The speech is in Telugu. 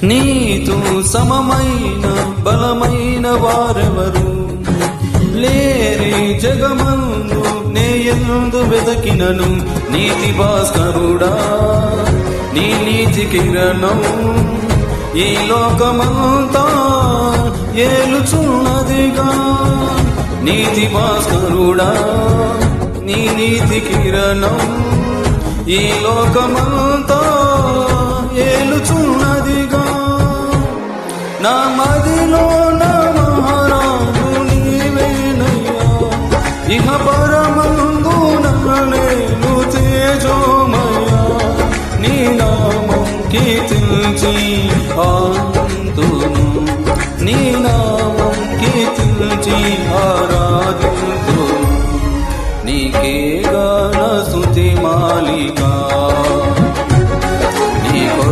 నీతో సమమైన బలమైన వారెవరు లేరే జగమందు నే ఎందు వెదకినను నీతి భాస్కరుడా నీ నీతి కిరణం ఈ లోకమంతా ఏలుచున్నదిగా నీతి భాస్కరుడా నీ నీతి కిరణం ఈ లోకమంతా ఏలుచున్నదిగా నా మదిలో నా మహారాజు నీవేనయ్యా ఇహ పరమందు నేను తేజోమయ్యా నీ నామం కీర్తించి ఆనందును నీ నామం కీర్తించి